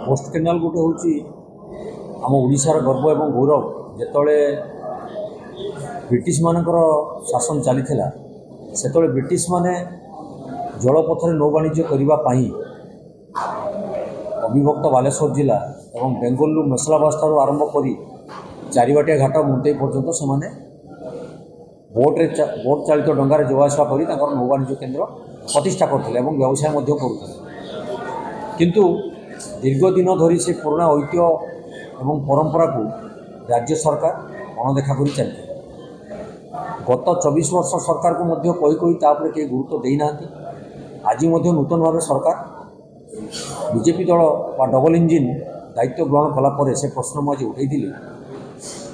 Post canal गोटे हूँ आम ओडिशार गर्व एवं गौरव जिते ब्रिटिश मानकर शासन चली से ब्रिटिश माने जलपथर नौ वाणिज्य करने अविभक्त बालेश्वर जिला और बेंगलुरु मेसलाबास ठार आरंभ कर चारिबाटिया घाट मुंतई पर्यंत से बोट चालित डंगार जवासवा कर नौ वाणिज्य केन्द्र प्रतिष्ठा करते व्यवसाय करुते किंतु दीर्घ दिन धरी से पुराना ऐतिह्य एवं परंपरा को राज्य सरकार अणदेखा कर चलते गत 24 वर्ष सरकार को कही कहीं गुरुत्व देना आज नूतन भाव सरकार बीजेपी दल डबल इंजिन दायित्व ग्रहण कलापर से प्रश्न मुझे उठे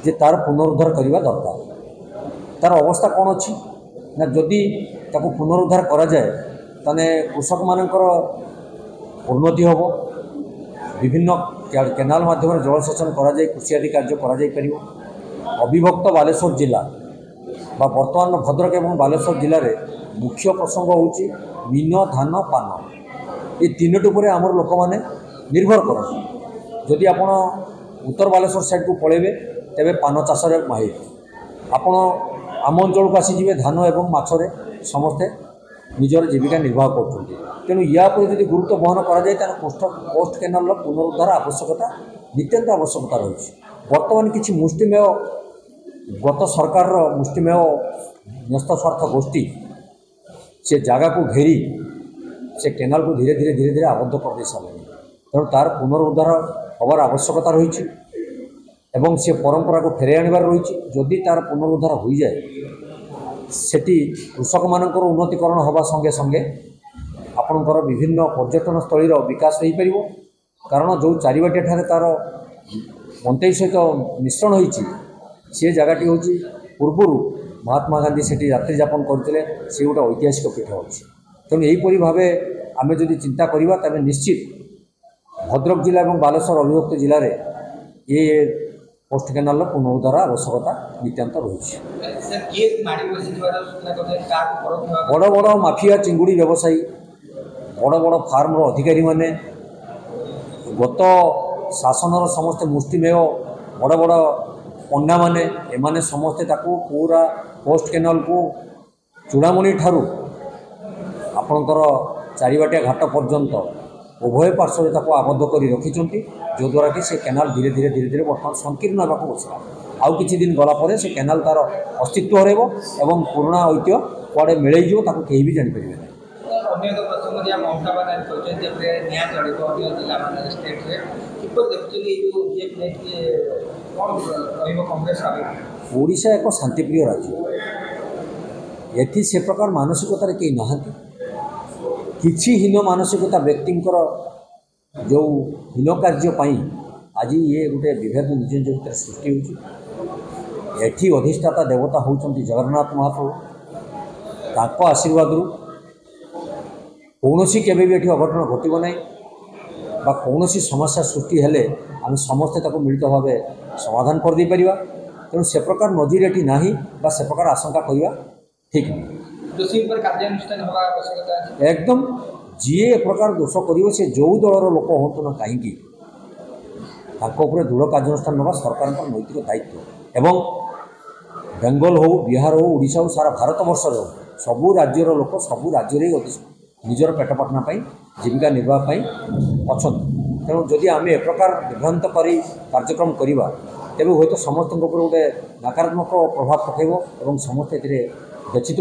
जे तार पुनरुद्धार करने दरकार तार अवस्था कौन अच्छी ना जदि ताको पुनरुद्धार करा जाए ताने कृषक मानकर उन्नति हम विभिन्न केनाल माध्यम जलसेचन करा जाए कृषि आदि कार्य करा जाई परिवो। अविभक्त बालेश्वर जिला बा वर्तमान भद्रक एवं बालेश्वर जिले में मुख्य प्रसंग होची मीन धान पान ये तीनोटी पर आमर लोक मैंने निर्भर करते जदि आपण उत्तर बालेश्वर साइड को पलैबे तेबे पान चाष माहिर आपण आम अंचल को आसीजे धान एवं मछरे समस्ते निजर जीविका निर्वाह कर तेणु या यदि गुरुत्व बहन कराए पोस्ट केनाल पुनरुद्धार आवश्यकता नितांत आवश्यकता रही बर्तमान किसी मुष्टिमेय गत सरकार मुष्टिमेय न्यस्त स्वार्थ गोष्ठी से जगह को घेरी से केनाल को धीरे धीरे धीरे धीरे आबद्ध कर दे सारे तेणु तार पुनरुद्धार हबार आवश्यकता रही एवं से परंपरा को फेरे आनबार रही जदि तार पुनरुद्धार हो जाए सेठी कृषक मानकर उन्नतिकरण हवा संगे संगे आपणकर विभिन्न पर्यटन स्थलीर विकास हो पार कारण जो चारिबाटिया ठारे तार मंतई सहित मिश्रण होती सी जगहटी हूँ पूर्वर महात्मा गांधी सेठी रात्रि यापन करते से गोटे ऐतिहासिक पीठ अच्छी तेणु यहीपरि भाव आम जदि चिंता करवा तेज निश्चित भद्रक जिला और बालेश्वर अविभक्त जिले में ये पोस्ट केनाल पुनरुद्धार आवश्यकता नितांत रही बड़ बड़ माफिया चिंगुड़ी व्यवसायी बड़ बड़ फार्म अधिकारी माने गत शासनर समस्ते मुष्टिमेय बड़ बड़ पंडा माने एमाने समस्ते ताकू पूरा पोस्ट केनाल को चूड़ामणि ठारू आपणकर चारिबाटिया घाट पर्यंत उभय पार्श्व आबद्ध कर रखिंट जो द्वारा कि से केनाल धीरे धीरे धीरे धीरे बर्तमान संकीर्ण होगा बसला आउ किछि दिन गलापर से केनाल तार अस्तित्व हरब एवं पुराना ऐतिह्य कुआड़े मिल कहीं भी जापर ओडिशा एक शांतिप्रिय राज्य एथि से प्रकार मानसिकतार कहीं नहांती किछि हीन मानसिकता व्यक्तिंकर जो हीन कार्यपाई आज ये गोटे विभेद निज निज भर सृष्टि होती अधिष्ठाता देवता होती जगन्नाथ महाप्रभु आशीर्वाद कौन भी अघटन घटब ना कौन समस्या सृष्टि हेले आम समस्ते मिलित भाव समाधान कर दे पारिबा तेणु से प्रकार नजीर एटी नाही बा से प्रकार आशंका करवा ठीक नहीं एकदम जी ए प्रकार दोष कर जो दलर लोक हूँ ना कहीं दृढ़ कार्यानुष्ठान ना सरकार नैतिक दायित्व एवं बेंगल हो बिहार हो ओडिशा हो सारा भारत वर्ष हो सबू राज्यर लोक सबू राज्य निजर पेट पाटना जीविका निर्वाह अच्छा तेणु जदि आम ए प्रकार विभ्रांत करी कार्यक्रम करवा तेज हूँ तो समस्त गोटे नकारात्मक प्रभाव पकड़ और समस्ते व्यथित।